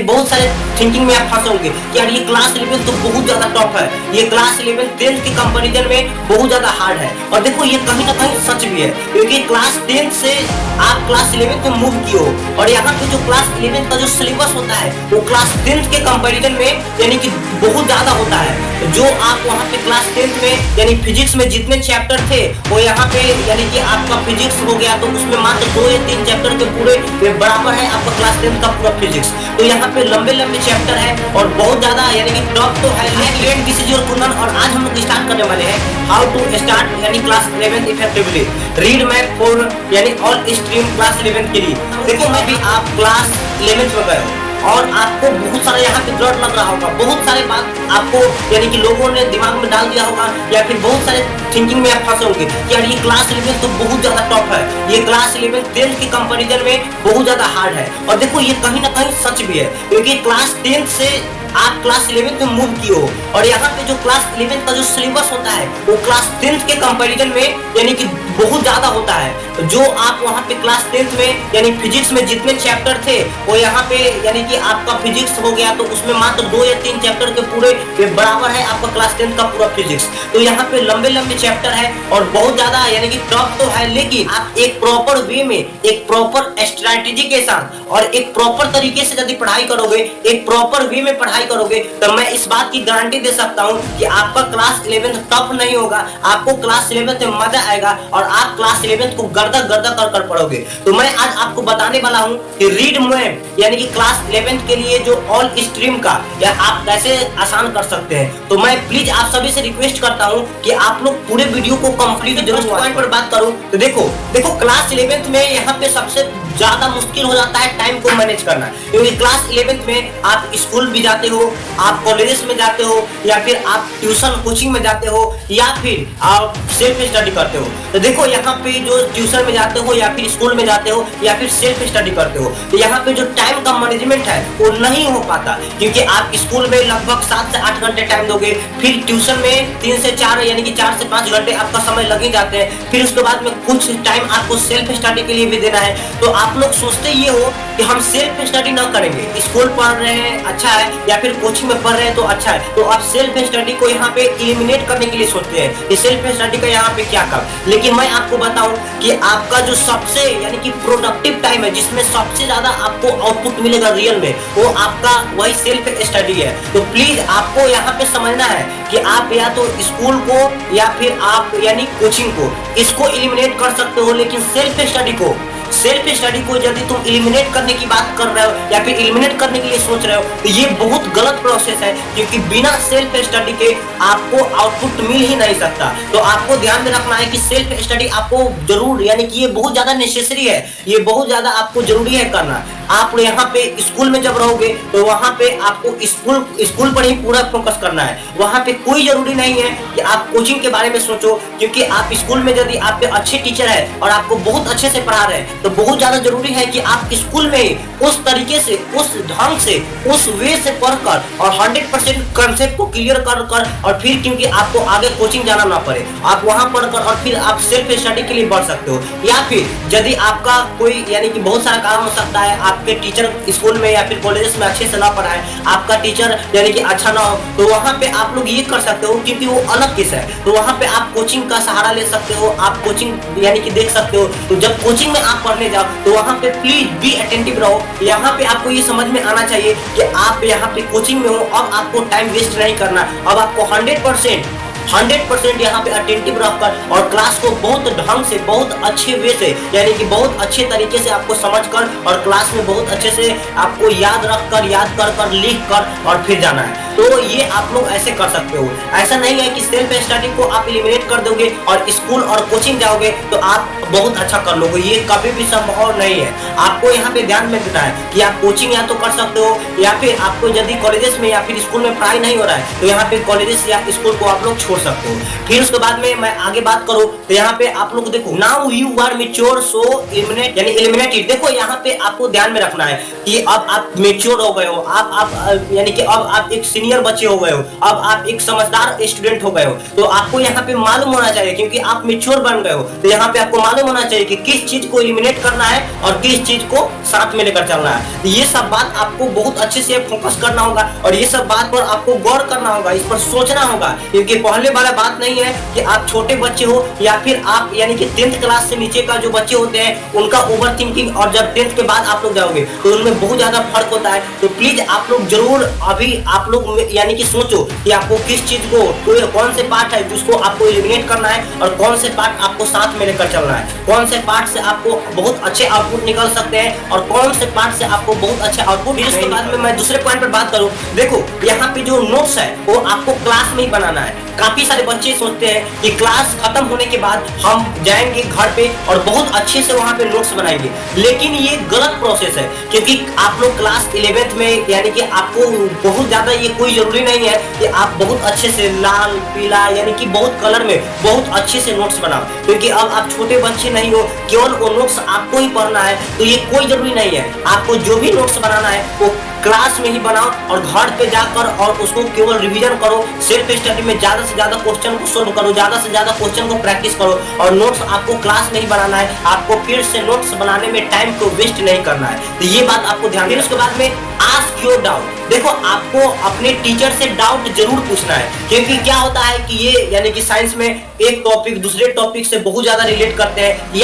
बहुत सारे थिंकिंग में आप फंसे होंगे कि यार ये क्लास 11 तो बहुत ज्यादा टफ है, ये क्लास 11 10th के कंपैरिजन में बहुत ज्यादा हार्ड है। और देखो ये कहीं ना कहीं सच भी है, क्योंकि क्लास 10th से आप क्लास 11 में मूव किए हो और यहाँ पे जो क्लास 11 का जो सिलेबस होता है वो क्लास 10th के कंपैरिजन में यानी कि बहुत ज्यादा होता है। जो आप वहाँ पे क्लास 10th में यानी फिजिक्स में जितने चैप्टर थे वो यहाँ पे यानी कि आपका फिजिक्स हो गया तो उसमें मात्र 2 या 3 चैप्टर के पूरे बराबर है आपका क्लास 10th का पूरा फिजिक्स। तो यहाँ पे लंबे लंबे चैप्टर है और बहुत ज्यादा यानी कि टफ तो है। दिस इज योर कुंदन और आज हम लोग स्टार्ट करने वाले हैं हाउ टू स्टार्ट यानी class 11 effectively read math for यानी ऑल स्ट्रीम क्लास 11 के लिए। देखो मैं भी आप क्लास 11 में गए हो और आपको बहुत सारा यहाँ पे डर लग रहा होगा, बहुत सारे बात आपको यानी कि लोगों ने दिमाग में डाल दिया होगा या फिर बहुत सारे थिंकिंग में आप फंसे होंगे कि यार ये क्लास 11 तो बहुत ज्यादा टफ है, ये क्लास 11 10th के कंपैरिजन में बहुत ज्यादा हार्ड है। और देखो ये कहीं ना कहीं सच भी है, क्योंकि क्लास 10th से आप क्लास 11 में मूव किए हो और यहाँ पे जो क्लास 11 का जो सिलेबस होता है वो क्लास 10th के कंपैरिजन में यानी कि बहुत ज्यादा होता है। जो आप वहाँ पे क्लास 10th में यानी फिजिक्स में जितने चैप्टर थे वो यहाँ पे यानी कि आपका फिजिक्स हो गया तो उसमें मात्र 2 या 3 चैप्टर के पूरे बराबर है आपका क्लास 10th का पूरा फिजिक्स। तो यहाँ पे लंबे लंबे चैप्टर है और बहुत ज्यादा यानी कि टफ तो है, लेकिन आप एक प्रॉपर वे में एक प्रॉपर स्ट्रैटेजी के साथ और एक प्रॉपर तरीके से यदि पढ़ाई करोगे, एक प्रॉपर वे में पढ़ाई करोगे तो मैं इस बात की गारंटी दे सकता हूं कि आपका क्लास 11 टफ नहीं होगा, आपको क्लास 11 में मजा आएगा और आप क्लास 11 को गर्दा गर्दा कर पढ़ोगे। तो मैं आज आपको बताने वाला हूं कि रीड मैथ यानी कि क्लास 11 के लिए जो ऑल स्ट्रीम का या आप कैसे आसान कर सकते हैं। तो मैं प्लीज आप सभी से रिक्वेस्ट करता हूं कि आप लोग पूरे वीडियो को कंप्लीट जरूर पॉइंट पर बात करूं तो देखो क्लास 11 में यहाँ पे सबसे ज्यादा मुश्किल हो जाता है टाइम को मैनेज करना, क्योंकि क्लास 11 में आप स्कूल भी जाते हो, आप कॉलेजेस में जाते हो या फिर आप ट्यूशन कोचिंग में जाते हो या फिर आप सेल्फ स्टडी करते हो। तो देखो यहाँ पे जो ट्यूशन में जाते हो या फिर स्कूल में जाते हो या फिर सेल्फ स्टडी करते हो तो यहाँ पे जो टाइम का मैनेजमेंट है वो नहीं हो पाता, क्योंकि आप स्कूल में लगभग 7 से 8 घंटे टाइम दोगे, फिर ट्यूशन में 3 से 4 यानी कि 4 से 5 घंटे आपका समय लग ही जाते हैं, फिर उसके बाद में कुछ टाइम आपको सेल्फ स्टडी के लिए भी देना है। तो आप लोग सोचते ये हो कि हम सेल्फ स्टडी ना करेंगे, स्कूल पढ़ रहे हैं अच्छा है या फिर कोचिंग में पढ़ रहे हैं तो अच्छा है, तो आप सेल्फ स्टडी को यहाँ पे एलिमिनेट करने के लिए सोचते हैं कि सेल्फ स्टडी का यहाँ पे क्या काम। लेकिन मैं आपको बताऊं कि आपका जो सबसे यानी कि प्रोडक्टिव टाइम है जिसमें सबसे ज्यादा आपको आउटपुट मिलेगा रियल में वो आपका वही सेल्फ स्टडी है। तो प्लीज आपको यहाँ पे समझना है कि आप या तो स्कूल को या फिर आप यानी कोचिंग को इसको एलिमिनेट कर सकते हो, लेकिन सेल्फ स्टडी को यदि तुम एलिमिनेट करने की बात कर रहे हो या फिर एलिमिनेट करने के लिए सोच रहे हो तो ये बहुत गलत प्रोसेस है, क्योंकि बिना सेल्फ स्टडी के आपको आउटपुट मिल ही नहीं सकता। तो आपको ध्यान में रखना है कि सेल्फ स्टडी आपको जरूर यानी कि ये बहुत ज्यादा नेसेसरी है, ये बहुत ज्यादा आपको जरूरी है करना। आप यहाँ पे स्कूल में जब रहोगे तो वहाँ पे आपको स्कूल पर ही पूरा फोकस करना है, वहाँ पे कोई जरूरी नहीं है कि आप कोचिंग के बारे में सोचो, क्योंकि आप स्कूल में यदि आपके अच्छे टीचर है और आपको बहुत अच्छे से पढ़ा रहे हैं तो बहुत ज्यादा जरूरी है कि आप स्कूल में ही उस तरीके से उस ढंग से उस वे से पढ़कर और 100% कंसेप्ट को क्लियर कर और फिर क्योंकि आपको आगे कोचिंग जाना ना पड़े आप वहाँ पढ़कर और फिर आप सेल्फ स्टडी के लिए बढ़ सकते हो। या फिर यदि आपका कोई यानी कि बहुत सारा काम हो सकता है, आपके टीचर स्कूल में या फिर कॉलेजेस में अच्छे से ना पढ़ाए, आपका टीचर यानी कि अच्छा ना हो, तो वहाँ पे आप लोग ये कर सकते हो क्योंकि वो अलग केस है, तो वहाँ पे आप कोचिंग का सहारा ले सकते हो, आप कोचिंग यानी कि देख सकते हो। तो जब कोचिंग में आप पढ़ने जाओ तो वहाँ पे प्लीज बी अटेंटिव रहो। यहाँ पे आपको ये समझ में आना चाहिए कि आप यहाँ पे कोचिंग में हो, अब आपको टाइम वेस्ट नहीं करना, अब आपको 100% यहाँ पे अटेंटिव रहकर और क्लास को बहुत ढंग से बहुत अच्छे वे से यानी कि बहुत अच्छे तरीके से आपको समझकर और क्लास में बहुत अच्छे से आपको याद कर लिख कर और फिर जाना है। तो ये आप लोग ऐसे कर सकते हो, ऐसा नहीं है कि सेल्फ स्टडी को आप एलिमिनेट कर दोगे और स्कूल और कोचिंग जाओगे तो आप बहुत अच्छा कर लोगे, ये कभी भी संभव नहीं है। आपको यहाँ पे ध्यान में देना है कि आप कोचिंग या तो कर सकते हो या फिर आपको यदि कॉलेजेस में या फिर स्कूल में पढ़ाई नहीं हो रहा है तो यहाँ पे कॉलेजेस या स्कूल को आप लोग छोड़ सकते हो। फिर उसके बाद में मैं आगे बात करूं तो यहाँ पे आप लोग देखो now you are mature so eliminate यानी एलिमिनेटेड। देखो यहाँ पे आपको ध्यान में रखना है कि अब आप मैच्योर हो गए हो, आप यानी कि अब आप एक सीनियर बच्चे हो गए हो, अब आप एक समझदार स्टूडेंट हो गए हो, तो आपको यहाँ पे मालूम होना चाहिए क्योंकि आप मेच्योर बन गए हो, तो यहाँ पे आपको मालूम होना चाहिए कि किस चीज को एलिमिनेट करना है और किस चीज को साथ में लेकर चलना है। तो ये सब बात आपको बहुत अच्छे से फोकस करना होगा और ये सब बात पर आपको गौर करना होगा, इस पर सोचना होगा, क्योंकि पहले वाला बात नहीं है कि आप छोटे बच्चे हो या फिर आप यानी कि 10th क्लास से नीचे का जो बच्चे होते हैं उनका ओवर थिंकिंग और जब 10th के बाद आप लोग जाओगे तो उनमें बहुत ज्यादा फर्क होता है। तो प्लीज आप लोग जरूर अभी आप लोग यानी कि सोचो कि आपको किस चीज को, कौन से पार्ट है जिसको आपको एलिमिनेट करना है और कौन से पार्ट आपको साथ में लेकर चलना है, कौन से पार्ट से आपको बहुत अच्छे आउटपुट निकल सकते हैं और कौन से पार्ट से आपको बहुत अच्छे आउटपुट। इसके बाद में मैं दूसरे पॉइंट पर बात करूं, देखो यहाँ पे जो नोट्स है वो आपको क्लास में ही बनाना है। काफी सारे बच्चे सोचते हैं कि क्लास खत्म होने के बाद हम जाएंगे घर पे और बहुत अच्छे से वहां पे नोट्स बनाएंगे, लेकिन ये गलत प्रोसेस है क्योंकि आप लोग क्लास 11th में यानी कि आपको बहुत ज्यादा ये कोई जरूरी नहीं है कि आप बहुत अच्छे से लाल पीला यानी कि बहुत कलर में बहुत अच्छे से नोट्स बनाओ, क्योंकि अब आप छोटे बच्चे नहीं हो, केवल वो नोट्स आपको ही पढ़ना है, तो ये कोई जरूरी नहीं है। आपको जो भी नोट्स बनाना है वो क्लास में ही बनाओ और घर पे जाकर और उसको केवल रिवीजन करो, सेल्फ स्टडी में ज्यादा से ज्यादा क्वेश्चन को सोल्व करो, ज्यादा से ज्यादा क्वेश्चन को प्रैक्टिस करो और नोट्स आपको क्लास में ही बनाना है। आपको फिर से नोट्स बनाने में टाइम को वेस्ट नहीं करना है, तो ये बात आपको ध्यान देना। उसके बाद में आस्क योर डाउट, देखो आपको अपने टीचर से डाउट जरूर पूछना है, क्योंकि क्या होता है कि ये यानी कि साइंस में एक टॉपिक दूसरे टॉपिक से बहुत ज्यादा रिलेट करते हैं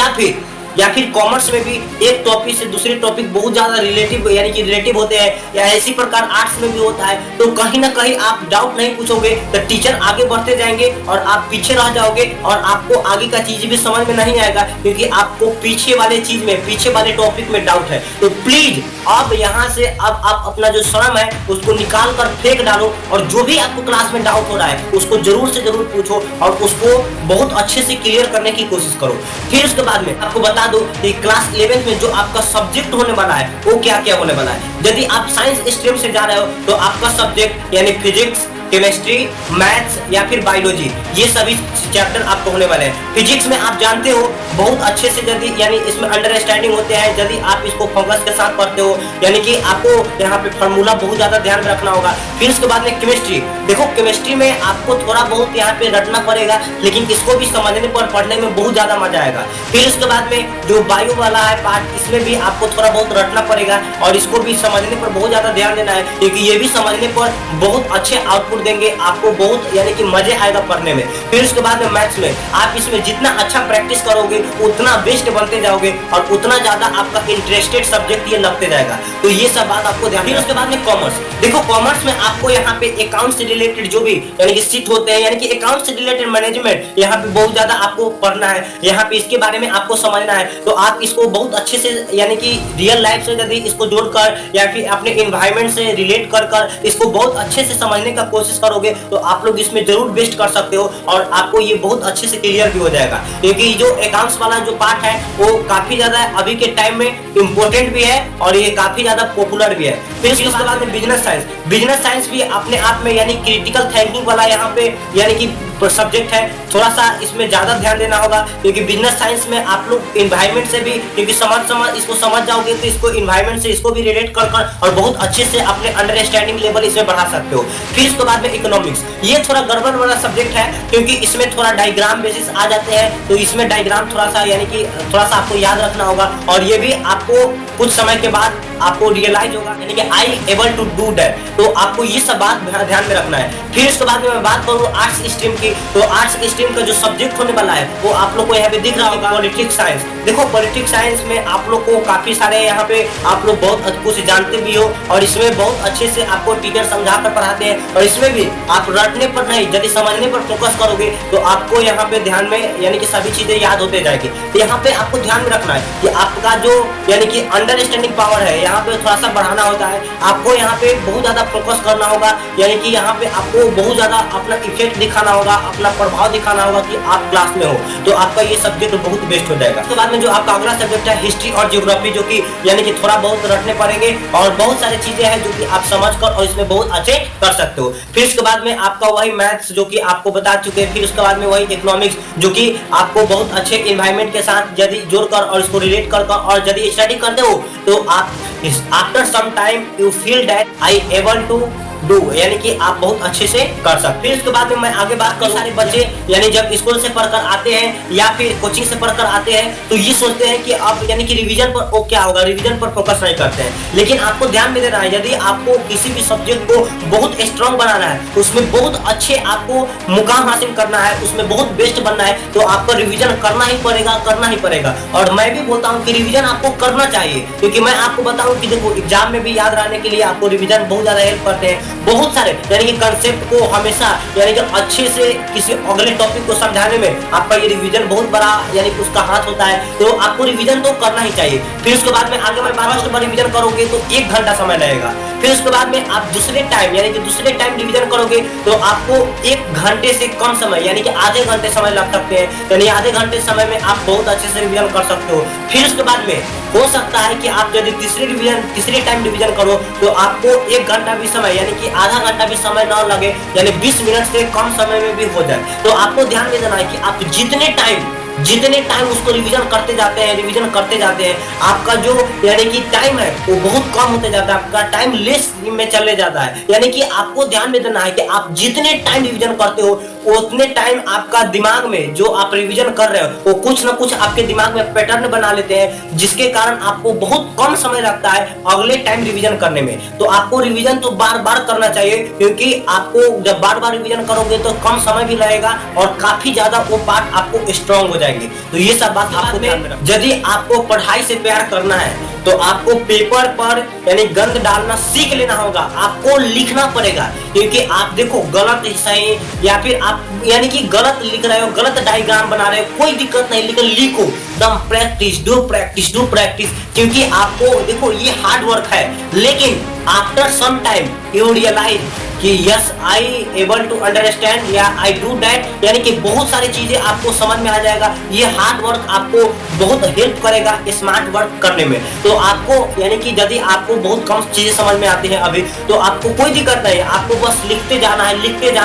या फिर कॉमर्स में भी एक टॉपिक से दूसरे टॉपिक बहुत ज्यादा रिलेटिव यानी कि रिलेटिव होते हैं, या इसी प्रकार आर्ट्स में भी होता है। तो कहीं ना कहीं आप डाउट नहीं पूछोगे तो टीचर आगे बढ़ते जाएंगे और आप पीछे रह जाओगे और आपको आगे का चीज भी समझ में नहीं आएगा, क्योंकि आपको पीछे वाले चीज में, पीछे वाले टॉपिक में डाउट है। तो प्लीज अब यहाँ से अब आप अपना जो शर्म है उसको निकाल कर फेंक डालो और जो भी आपको क्लास में डाउट हो रहा है उसको जरूर से जरूर पूछो और उसको बहुत अच्छे से क्लियर करने की कोशिश करो। फिर उसके बाद में आपको बता दो कि क्लास 11th में जो आपका सब्जेक्ट होने वाला है वो क्या क्या होने वाला है। यदि आप साइंस स्ट्रीम से जा रहे हो तो आपका सब्जेक्ट यानी फिजिक्स, केमिस्ट्री, मैथ्स या फिर बायोलॉजी, ये सभी चैप्टर आपको होने वाले हैं। फिजिक्स में आप जानते हो बहुत अच्छे से यदि यानी इसमें अंडरस्टैंडिंग होते हैं, यदि आप इसको फोकस के साथ पढ़ते हो यानी कि आपको यहाँ पे फार्मूला बहुत ज्यादा ध्यान रखना होगा। फिर उसके बाद में केमिस्ट्री, देखो केमिस्ट्री में आपको थोड़ा बहुत यहाँ पे रटना पड़ेगा, लेकिन इसको भी समझने पर पढ़ने में बहुत ज्यादा मजा आएगा। फिर उसके बाद में जो बायो वाला है पार्ट, इसमें भी आपको थोड़ा बहुत रटना पड़ेगा और इसको भी समझने पर बहुत ज्यादा ध्यान देना है, क्योंकि ये भी समझने पर बहुत अच्छे आउटपुट देंगे, आपको बहुत यानी कि मजे आएगा पढ़ने में। फिर उसके बाद में मैथ्स में आप इसमें जितना अच्छा प्रैक्टिस करोगे उतना बेस्ट बनते जाओगे और उतना ज्यादा आपका इंटरेस्टेड सब्जेक्ट ये लगते जाएगा। तो ये सब बात आपको ध्यान। फिर उसके बाद में कॉमर्स, देखो कॉमर्स में आपको यहाँ पे अकाउंट से रिलेटेड जो भी यानी कि सीट होते हैं यानी कि अकाउंट से रिलेटेड मैनेजमेंट यहाँ पे बहुत ज्यादा आपको पढ़ना है, यहाँ पे इसके बारे में आपको समझना है। तो आप इसको बहुत अच्छे से यानी कि रियल लाइफ से यदि इसको जोड़कर या फिर अपने एनवायरमेंट से रिलेट कर इसको बहुत अच्छे से समझने का कोशिश करोगे तो आप लोग इसमें जरूर बेस्ट कर सकते हो और आपको ये बहुत अच्छे से क्लियर भी हो जाएगा, क्योंकि जो अकाउंट्स वाला जो पार्ट है वो काफी ज्यादा अभी के टाइम में इंपॉर्टेंट भी है और ये काफी ज्यादा पॉपुलर भी है। फिर उसके बाद में बिजनेस साइंस भी अपने आप में यानी क्रिटिकल थिंकिंग वाला यहाँ पे यानी कि सब्जेक्ट है, थोड़ा सा इसमें ज्यादा ध्यान देना होगा, क्योंकि बिजनेस साइंस में आप लोग एनवायरमेंट से भी क्योंकि इसको समझ जाओगे तो इसको एनवायरमेंट से इसको भी रिलेट कर और बहुत अच्छे से अपने अंडरस्टैंडिंग लेवल इसमें बढ़ा सकते हो। फिर इसके बाद में इकोनॉमिक्स, ये थोड़ा गड़बड़ वाला सब्जेक्ट है क्योंकि इसमें थोड़ा डायग्राम बेसिस आ जाते हैं, तो इसमें डायग्राम थोड़ा सा यानी कि थोड़ा सा आपको याद रखना होगा और ये भी आपको कुछ समय के बाद आपको रियलाइज होगा यानी कि I able to do that, तो आपको ये सब बात ध्यान में रखना है। फिर उसके बाद में मैं बात करूँ आर्ट्स स्ट्रीम की, तो आर्ट्स स्ट्रीम का जो सब्जेक्ट होने वाला है वो आप लोग को यहाँ पे दिख रहा होगा पॉलिटिक्स साइंस। देखो पॉलिटिक्स साइंस में आप लोग को काफी सारे यहाँ पे आप लोग बहुत कुछ जानते भी हो और इसमें बहुत अच्छे से आपको टीचर समझा कर पढ़ाते हैं और इसमें भी आप रटने पर नहीं यदि समझने पर फोकस करोगे तो आपको यहाँ पे ध्यान में यानी कि सभी चीजें याद होते जाएगी। तो यहाँ पे आपको ध्यान में रखना है कि आपका जो यानी कि अंडरस्टैंडिंग पावर है यहाँ पे थोड़ा सा बढ़ाना होता है, आपको यहाँ पे बहुत ज्यादा फोकस करना होगा, यानी कि यहाँ पे आपको बहुत ज्यादा अपना इफेक्ट दिखाना होगा, अपना प्रभाव दिखाना होगा कि आप क्लास में हो, तो आपका ये सब्जेक्ट बहुत बेस्ट हो जाएगा। उसके बाद में जो आपका अगला सब्जेक्ट है हिस्ट्री और ज्योग्राफी, जो कि यानी कि थोड़ा बहुत रटने पड़ेंगे और बहुत सारी चीजें हैं जो कि आप समझ कर और इसमें बहुत अच्छे कर सकते हो। फिर उसके बाद में आपका वही मैथ्स जो कि आपको बता चुके हैं। फिर उसके बाद में वही इकोनॉमिक्स जो कि आपको बहुत अच्छे एनवायरमेंट के साथ यदि जोड़कर और इसको रिलेट कर और यदि स्टडी करते हो तो आप after some time you feel that I able to do, यानी कि आप बहुत अच्छे से कर सकते। फिर उसके बाद में मैं आगे बात करूं, सारे बच्चे यानी जब स्कूल से पढ़कर आते हैं या फिर कोचिंग से पढ़कर आते हैं तो ये सोचते हैं कि अब यानी कि रिवीजन पर वो क्या होगा, रिवीजन पर फोकस नहीं करते हैं। लेकिन आपको ध्यान में देना है, यदि आपको किसी भी सब्जेक्ट को बहुत स्ट्रांग बनाना है, उसमें बहुत अच्छे आपको मुकाम हासिल करना है, उसमें बहुत बेस्ट बनना है, तो आपको रिवीजन करना ही पड़ेगा, करना ही पड़ेगा। और मैं भी बोलता हूँ कि रिवीजन आपको करना चाहिए, क्योंकि मैं आपको बताऊं कि देखो एग्जाम में भी याद रहने के लिए आपको रिवीजन बहुत ज्यादा हेल्प करते हैं। बहुत सारे यानी कि कंसेप्ट को हमेशा यानी कि अच्छे से किसी अगले टॉपिक को समझाने में आपका ये रिवीजन बहुत बड़ा यानी कि उसका हाथ होता है, तो आपको रिवीजन तो करना ही चाहिए। फिर उसके बाद में आगे मैं 12 बार रिवीजन करोगे तो 1 घंटा समय लगेगा। फिर उसके बाद में आप दूसरे टाइम यानी कि दूसरे टाइम रिवीजन करोगे तो आपको 1 घंटे से कम समय यानी कि आधे घंटे समय लग सकते हैं, यानी आधे घंटे समय में आप बहुत अच्छे से रिवीजन कर सकते हो। फिर उसके बाद में हो सकता है कि आप यदि तीसरे टाइम रिवीजन करो तो आपको 1 घंटा भी समय यानी कि आधा घंटा भी समय ना लगे, यानी 20 मिनट से कम समय में भी हो जाए। तो आपको ध्यान में देना है कि आप जितने टाइम उसको रिवीजन करते जाते हैं, आपका जो यानी कि टाइम है वो बहुत कम होते जाता है, आपका टाइम लेस में चले जाता है। यानी कि आपको ध्यान में देना है कि आप जितने टाइम रिवीजन करते हो उतने टाइम आपका दिमाग में जो आप रिवीजन कर रहे हो वो कुछ ना कुछ आपके दिमाग में पैटर्न बना लेते हैं, जिसके कारण आपको बहुत कम समय लगता है अगले टाइम रिवीजन करने में। तो आपको रिवीजन तो बार बार करना चाहिए, क्योंकि आपको जब बार बार रिवीजन करोगे तो कम समय भी लगेगा और काफी ज्यादा वो पार्ट आपको स्ट्रांग हो जाएंगे। तो ये सब बात आपको ध्यान में रखना। यदि आपको पढ़ाई से प्यार करना है तो आपको पेपर पर यानी गंद डालना सीख लेना होगा, आपको लिखना पड़ेगा, क्योंकि आप देखो गलत सही या फिर आप यानी कि गलत लिख रहे हो, गलत डायग्राम बना रहे हो, कोई दिक्कत नहीं, लेकिन लिखो दम प्रैक्टिस, डू प्रैक्टिस, क्योंकि आपको देखो ये हार्ड वर्क है, लेकिन after some time you realize कि yes I able to understand या आई डू दैट, यानी कि बहुत सारी चीजें आपको समझ में आ जाएगा। ये हार्ड वर्क आपको बहुत हेल्प करेगा स्मार्ट वर्क करने में। तो आपको यानी कि यदि आपको बहुत कम चीजें समझ में आती हैं अभी, तो आपको कोई दिक्कत नहीं है, आपको बस लिखते जाना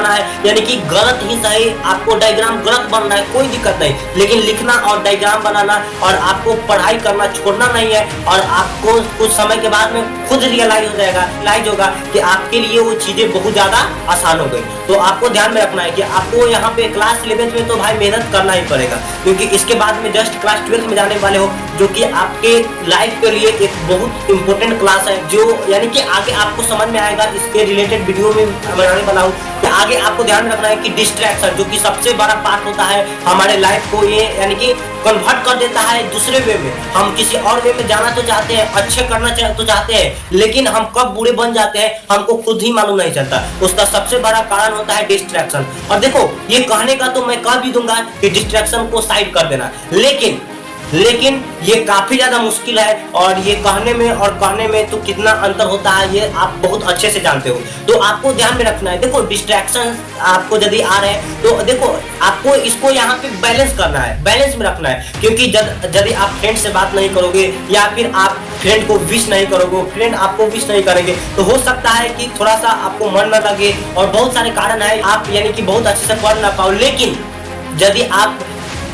है, यानी कि गलत ही सही, आपको डायग्राम गलत बनना है कोई दिक्कत नहीं, लेकिन लिखना और डायग्राम बनाना और आपको पढ़ाई करना छोड़ना नहीं है। और आपको कुछ समय के बाद में खुद रियलाइज होगा कि आपके लिए वो चीजें बहुत ज्यादा आसान हो गई। तो आपको ध्यान में रखना है कि आपको यहाँ पे क्लास 11th में तो भाई मेहनत करना ही पड़ेगा, क्योंकि इसके बाद में जस्ट क्लास 12th में जाने वाले हो, जो कि आपके लाइफ के लिए एक बहुत इंपॉर्टेंट क्लास है, जो यानी कि आगे आपको समझ में आएगा। इसके रिलेटेड वीडियो में बनाने वाला हूँ। तो आगे आपको ध्यान में रखना है कि डिस्ट्रैक्शन जो कि सबसे बड़ा पार्ट होता है हमारे लाइफ को, ये यानी कि कन्वर्ट कर देता है दूसरे वे में। हम किसी और वे में जाना तो चाहते हैं, अच्छे करना तो चाहते हैं, लेकिन हम कब बुरे बन जाते हैं हमको खुद ही मालूम नहीं चलता। उसका सबसे बड़ा कारण होता है डिस्ट्रैक्शन। और देखो ये कहने का तो मैं कह भी दूंगा कि डिस्ट्रैक्शन को साइड कर देना, लेकिन ये काफी ज्यादा मुश्किल है, और ये कहने में तो कितना अंतर होता है ये आप बहुत अच्छे से जानते हो। तो आपको ध्यान में रखना है। देखो डिस्ट्रैक्शन आपको यदि आ रहे हैं तो देखो आपको इसको यहाँ पे बैलेंस करना है, बैलेंस में रखना है, क्योंकि यदि आप फ्रेंड से बात नहीं करोगे या फिर आप फ्रेंड को विश नहीं करोगे, फ्रेंड आपको विश नहीं करेंगे, तो हो सकता है कि थोड़ा सा आपको मन न लगे, और बहुत सारे कारण है, आप यानी कि बहुत अच्छे से पढ़ ना पाओ। लेकिन यदि आप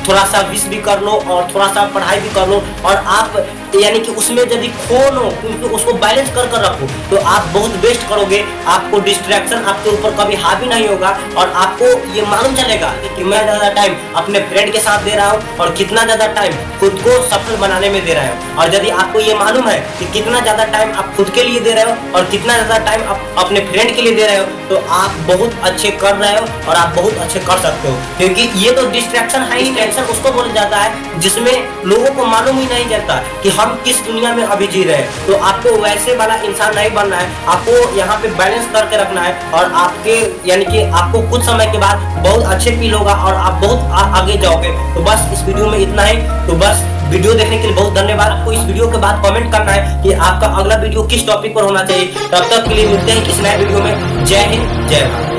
थोड़ा सा विश भी कर लो और थोड़ा सा पढ़ाई भी कर लो, और आप यानी कि उसमें यदि खो लो, उसको बैलेंस कर रखो, तो आप बहुत बेस्ट करोगे। आपको डिस्ट्रैक्शन आपके ऊपर कभी हावी नहीं होगा, और आपको ये मालूम चलेगा कि मैं ज्यादा टाइम अपने फ्रेंड के साथ दे रहा हूँ और कितना ज्यादा टाइम खुद को सफल बनाने में दे रहा हूँ। और यदि आपको ये मालूम है कि कितना ज्यादा टाइम आप खुद के लिए दे रहे हो और कितना ज्यादा टाइम आप अपने फ्रेंड के लिए दे रहे हो, तो आप बहुत अच्छे कर रहे हो और आप बहुत अच्छे कर सकते हो। क्योंकि ये तो डिस्ट्रैक्शन है ही, टेंशन उसको बोला जाता है जिसमें लोगों को मालूम ही नहीं चलता कि हम किस दुनिया में अभी जी रहे हैं। तो आपको वैसे वाला इंसान नहीं बनना है, आपको यहाँ पे बैलेंस करके रखना है, और आपके यानी कि आपको कुछ समय के बाद बहुत अच्छे फील होगा और आप बहुत आगे जाओगे। तो बस इस वीडियो में इतना ही। तो बस वीडियो देखने के लिए बहुत धन्यवाद। आपको इस वीडियो के बाद कमेंट करना है कि आपका अगला वीडियो किस टॉपिक पर होना चाहिए। तब तक के लिए मिलते हैं किसी नए वीडियो में। जय हिंद, जय भारत।